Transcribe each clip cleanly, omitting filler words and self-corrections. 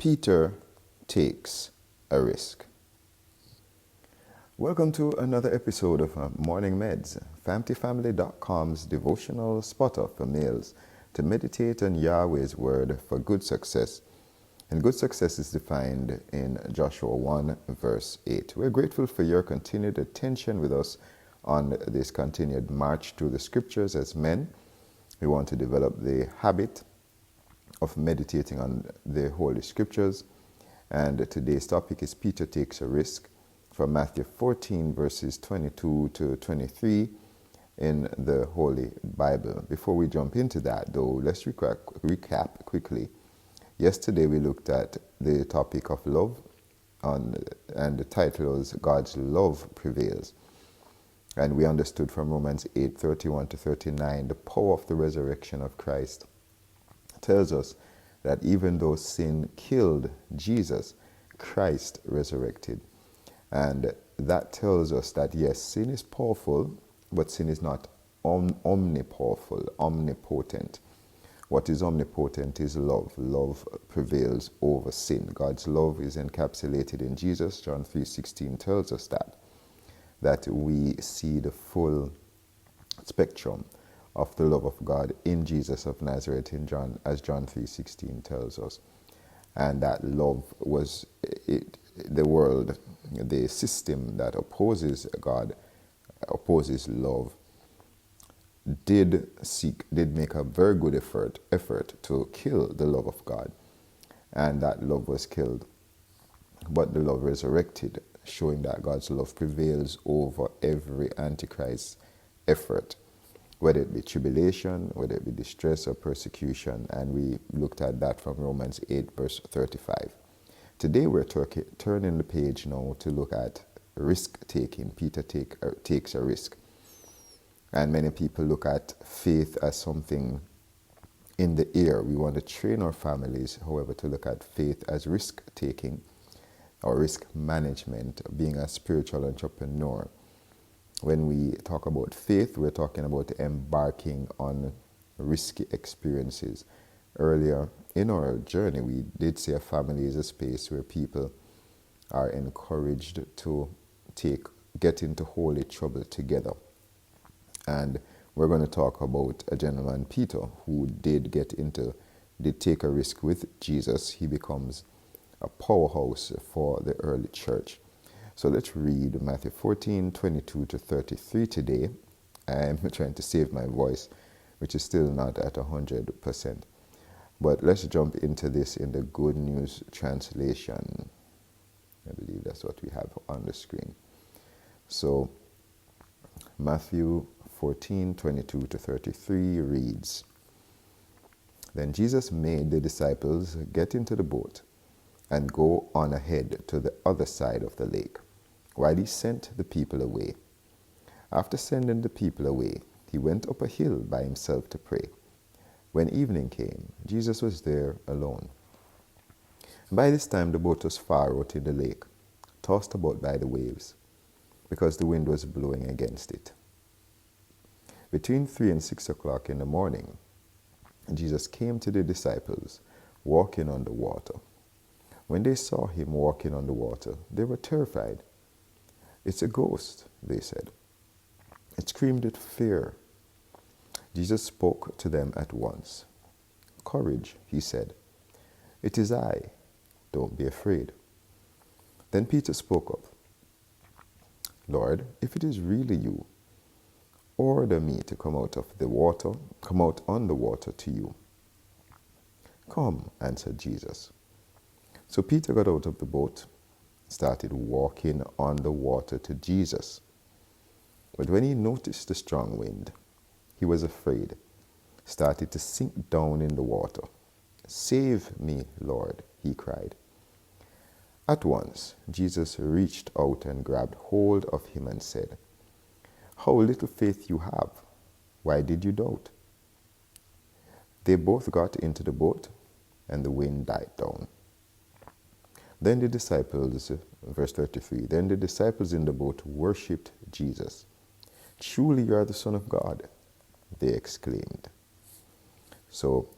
Peter takes a risk. Welcome to another episode of Morning Medz, FamilyFamily.com's devotional spotter for males to meditate on Yahweh's word for good success. And good success is defined in Joshua 1 verse 8. We're grateful for your continued attention with us on this continued march through the scriptures as men. We want to develop the habit of meditating on the Holy Scriptures. And today's topic is Peter takes a risk from Matthew 14 verses 22 to 23 in the Holy Bible. Before we jump into that though, let's recap quickly. Yesterday we looked at the topic of love and the title was God's Love Prevails. And we understood from Romans 8:31 to 39 the power of the resurrection of Christ tells us that even though sin killed Jesus, Christ resurrected. And that tells us that yes, sin is powerful, but sin is not omnipowerful, omnipotent. What is omnipotent is love. Love prevails over sin. God's love is encapsulated in Jesus. John 3:16 tells us that we see the full spectrum of the love of God in Jesus of Nazareth as John 3:16 tells us. And that love was the world, the system that opposes God, opposes love, did make a very good effort to kill the love of God. And that love was killed. But the love resurrected, showing that God's love prevails over every Antichrist effort, whether it be tribulation, whether it be distress or persecution. And we looked at that from Romans 8 verse 35. Today we're turning the page now to look at risk-taking. Peter takes a risk. And many people look at faith as something in the air. We want to train our families, however, to look at faith as risk-taking or risk management, being a spiritual entrepreneur. When we talk about faith, we're talking about embarking on risky experiences. Earlier in our journey, we did say a family is a space where people are encouraged to get into holy trouble together. And we're going to talk about a gentleman, Peter, who did take a risk with Jesus. He becomes a powerhouse for the early church. So let's read Matthew 14:22 to 33 today. I'm trying to save my voice, which is still not at 100%. But let's jump into this in the Good News Translation. I believe that's what we have on the screen. So Matthew 14:22 to 33 reads, Then Jesus made the disciples get into the boat and go on ahead to the other side of the lake, while he sent the people away. After sending the people away, he went up a hill by himself to pray. When evening came, Jesus was there alone. By this time the boat was far out in the lake, tossed about by the waves, because the wind was blowing against it. Between 3 and 6 o'clock in the morning, Jesus came to the disciples walking on the water. When they saw him walking on the water, they were terrified. It's a ghost, they said. It screamed with fear. Jesus spoke to them at once. Courage, he said. It is I. Don't be afraid. Then Peter spoke up. Lord, if it is really you, order me to come out on the water to you. Come, answered Jesus. So Peter got out of the boat, started walking on the water to Jesus. But when he noticed the strong wind, he was afraid, started to sink down in the water. Save me, Lord, he cried. At once, Jesus reached out and grabbed hold of him and said, How little faith you have! Why did you doubt? They both got into the boat, and the wind died down. Then the disciples, verse 33, then the disciples in the boat worshipped Jesus. Truly you are the Son of God, they exclaimed. So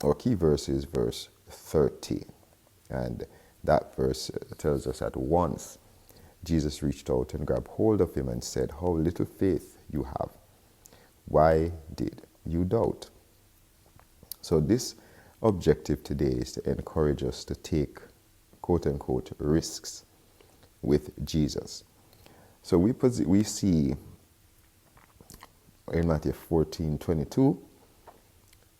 our key verse is verse 30. And that verse tells us that once Jesus reached out and grabbed hold of him and said, "How little faith you have. Why did you doubt?" So this objective today is to encourage us to take, quote unquote, risks with Jesus. So we see in Matthew 14:22,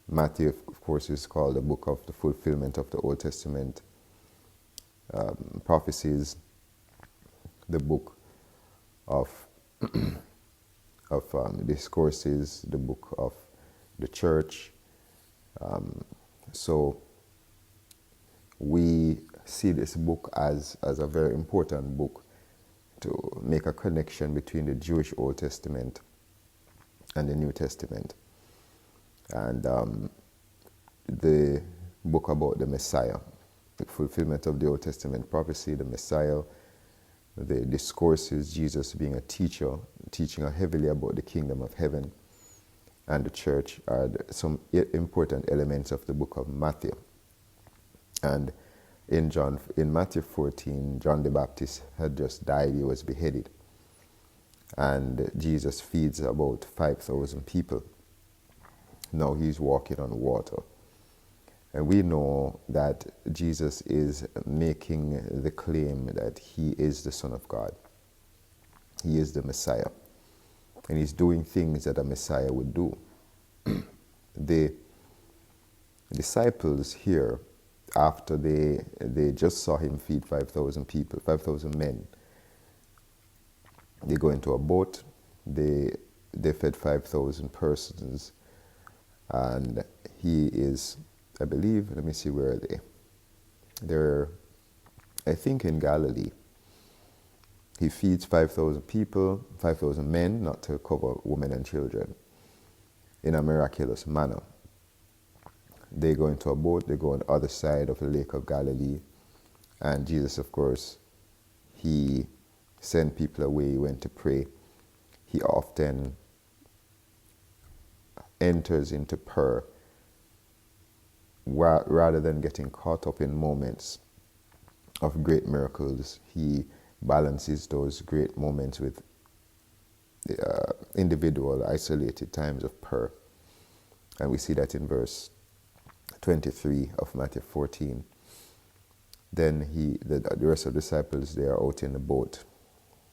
Matthew, of course, is called the book of the fulfillment of the Old Testament prophecies, the book of discourses, the book of the church. So we see this book as a very important book to make a connection between the Jewish Old Testament and the New Testament. And the book about the Messiah, the fulfillment of the Old Testament prophecy, the Messiah, the discourses, Jesus being a teacher, teaching heavily about the kingdom of heaven, and the church are some important elements of the book of Matthew. And in Matthew 14, John the Baptist had just died, he was beheaded. And Jesus feeds about 5,000 people. Now he's walking on water. And we know that Jesus is making the claim that he is the Son of God. He is the Messiah. And he's doing things that a Messiah would do. The disciples here, after they just saw him feed 5,000 people, 5,000 men, they go into a boat, they fed 5,000 persons, and he is, I believe, let me see, where are they? They're, I think, in Galilee. He feeds 5,000 people, 5,000 men, not to cover women and children, in a miraculous manner. They go into a boat, they go on the other side of the Lake of Galilee, and Jesus, of course, he sent people away, he went to pray. He often enters into prayer rather than getting caught up in moments of great miracles. He balances those great moments with individual, isolated times of prayer. And we see that in verse 23 of Matthew 14. Then the rest of the disciples, they are out in the boat.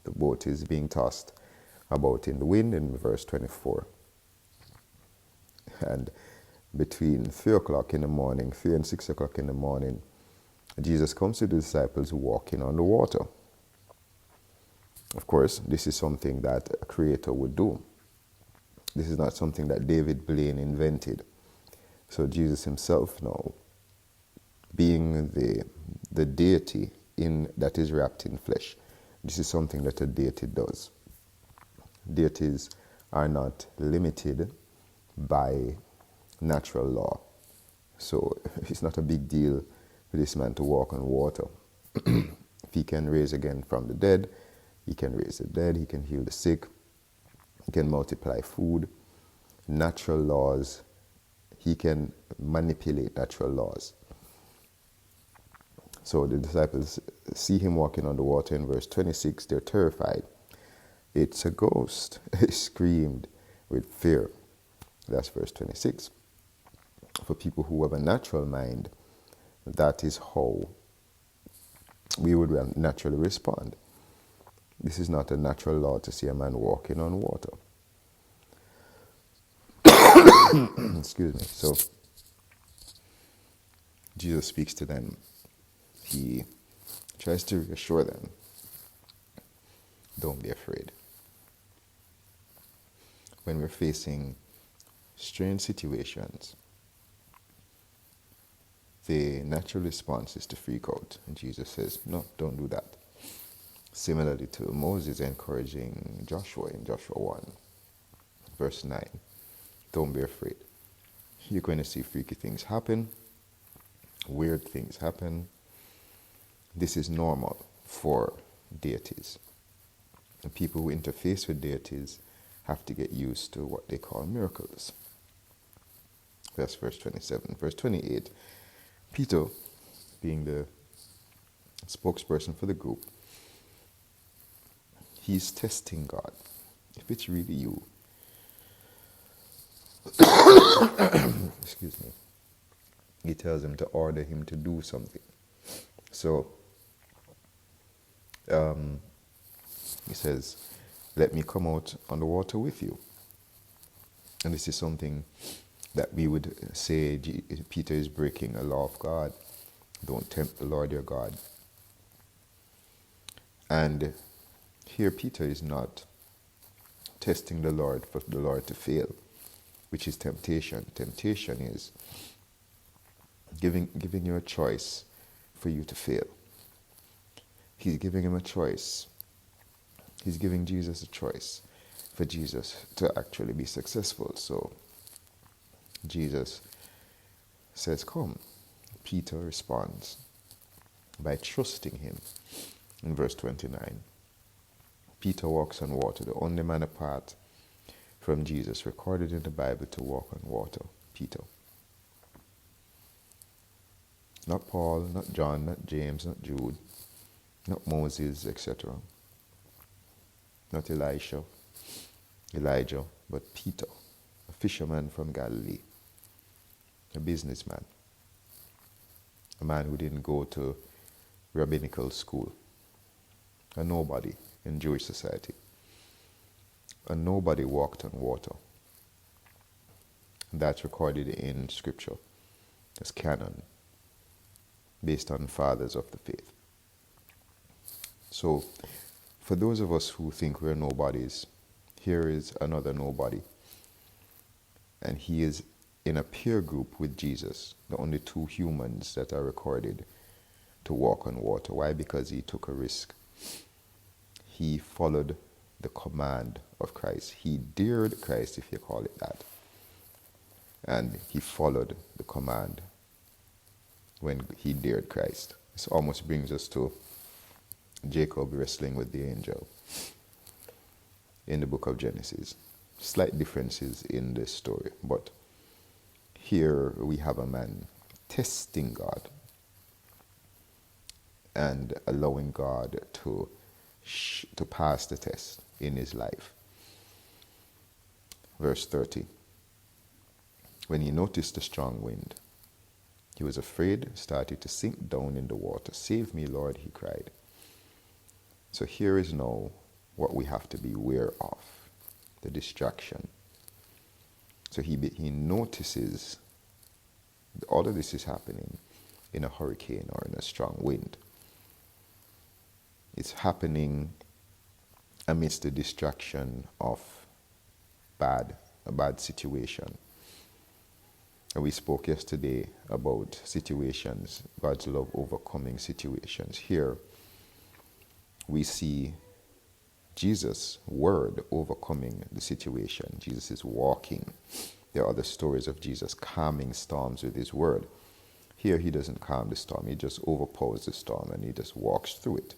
The boat is being tossed about in the wind in verse 24. And between 3 o'clock in the morning, 3 and 6 o'clock in the morning, Jesus comes to the disciples walking on the water. Of course, this is something that a creator would do. This is not something that David Blaine invented. So Jesus himself now, being the deity that is wrapped in flesh, this is something that a deity does. Deities are not limited by natural law. So it's not a big deal for this man to walk on water. If he can raise again from the dead, he can raise the dead, he can heal the sick, he can multiply food. Natural laws, he can manipulate natural laws. So the disciples see him walking on the water in verse 26. They're terrified. "It's a ghost," they screamed with fear. That's verse 26. For people who have a natural mind, that is how we would naturally respond. This is not a natural law to see a man walking on water. Excuse me. So Jesus speaks to them. He tries to reassure them. Don't be afraid. When we're facing strange situations, the natural response is to freak out. And Jesus says, no, don't do that. Similarly to Moses encouraging Joshua in Joshua 1, verse 9. Don't be afraid. You're going to see freaky things happen, weird things happen. This is normal for deities. The people who interface with deities have to get used to what they call miracles. That's verse 27. Verse 28, Peter, being the spokesperson for the group, he's testing God. If it's really you, excuse me, he tells him to order him to do something. So he says, let me come out on the water with you. And this is something that we would say Peter is breaking a law of God. Don't tempt the Lord your God. And here Peter is not testing the Lord for the Lord to fail, which is temptation. Temptation is giving you a choice for you to fail. He's giving him a choice. He's giving Jesus a choice for Jesus to actually be successful. So Jesus says, come. Peter responds by trusting him. In verse 29, Peter walks on water, the only man apart from Jesus recorded in the Bible to walk on water, Peter. Not Paul, not John, not James, not Jude, not Moses, etc. Not Elijah, but Peter, a fisherman from Galilee, a businessman, a man who didn't go to rabbinical school, a nobody in Jewish society. A nobody walked on water. That's recorded in Scripture as canon, based on fathers of the faith. So, for those of us who think we're nobodies, here is another nobody. And he is in a peer group with Jesus, the only two humans that are recorded to walk on water. Why? Because he took a risk. He followed the command of Christ. He dared Christ, if you call it that. And he followed the command when he dared Christ. This almost brings us to Jacob wrestling with the angel in the book of Genesis. Slight differences in this story, but here we have a man testing God and allowing God to pass the test in his life. Verse 30. When he noticed the strong wind, he was afraid, started to sink down in the water. Save me, Lord, he cried. So here is now what we have to be aware of, the distraction. So he notices all of this is happening in a hurricane or in a strong wind. It's happening amidst the distraction of a bad situation. And we spoke yesterday about situations, God's love overcoming situations. Here we see Jesus' word overcoming the situation. Jesus is walking. There are other stories of Jesus calming storms with his word. Here he doesn't calm the storm. He just overpowers the storm and he just walks through it.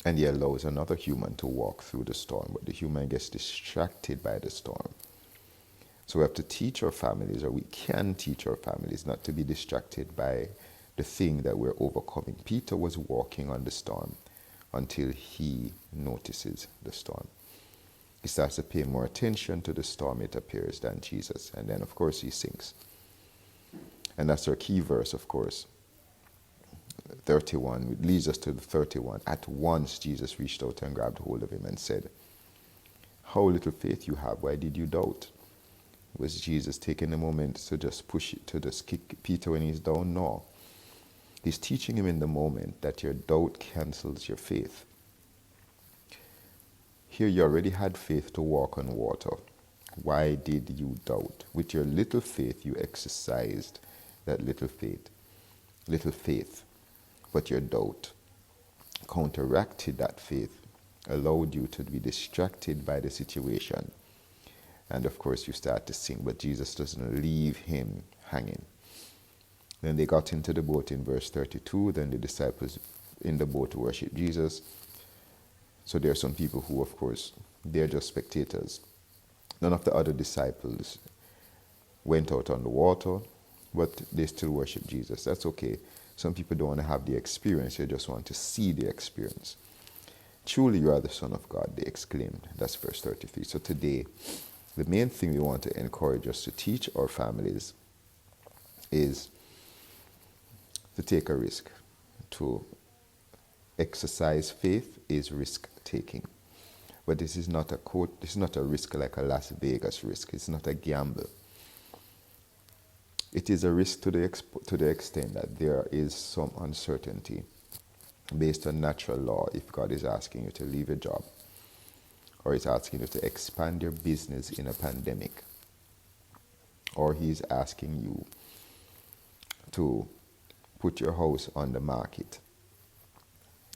And he allows another human to walk through the storm, but the human gets distracted by the storm. So we have to teach our families, or we can teach our families, not to be distracted by the thing that we're overcoming. Peter was walking on the storm until he notices the storm. He starts to pay more attention to the storm, it appears, than Jesus. And then, of course, he sinks. And that's our key verse, of course. 31, it leads us to the 31. At once Jesus reached out and grabbed hold of him and said, "How little faith you have, why did you doubt?" Was Jesus taking a moment to just push it, to just kick Peter when he's down? No. He's teaching him in the moment that your doubt cancels your faith. Here you already had faith to walk on water. Why did you doubt? With your little faith, you exercised that little faith. But your doubt counteracted that faith, allowed you to be distracted by the situation. And of course you start to sink, but Jesus doesn't leave him hanging. Then they got into the boat in verse 32. Then the disciples in the boat worship Jesus. So there are some people who, of course, they're just spectators. None of the other disciples went out on the water, but they still worship Jesus. That's okay. Some people don't want to have the experience, they just want to see the experience. Truly you are the Son of God, they exclaimed. That's verse 33. So today, the main thing we want to encourage us to teach our families is to take a risk. To exercise faith is risk-taking. But this is not a risk like a Las Vegas risk. It's not a gamble. It is a risk to the extent that there is some uncertainty based on natural law. If God is asking you to leave a job, or He's asking you to expand your business in a pandemic, or He's asking you to put your house on the market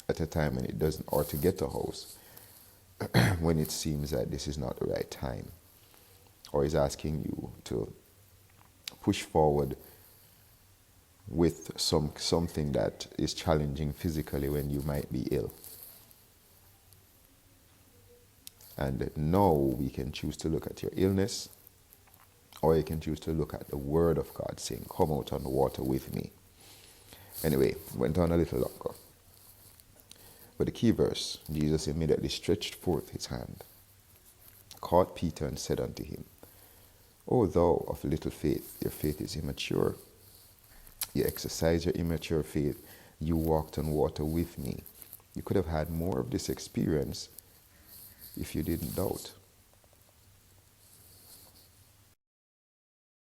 at a time when it doesn't, or to get a house when it seems that this is not the right time, or He's asking you to push forward with something that is challenging physically when you might be ill. And now we can choose to look at your illness, or you can choose to look at the Word of God saying, come out on the water with me. Anyway, went on a little longer. But the key verse, Jesus immediately stretched forth his hand, caught Peter and said unto him, O thou of little faith, your faith is immature. You exercise your immature faith. You walked on water with me. You could have had more of this experience if you didn't doubt.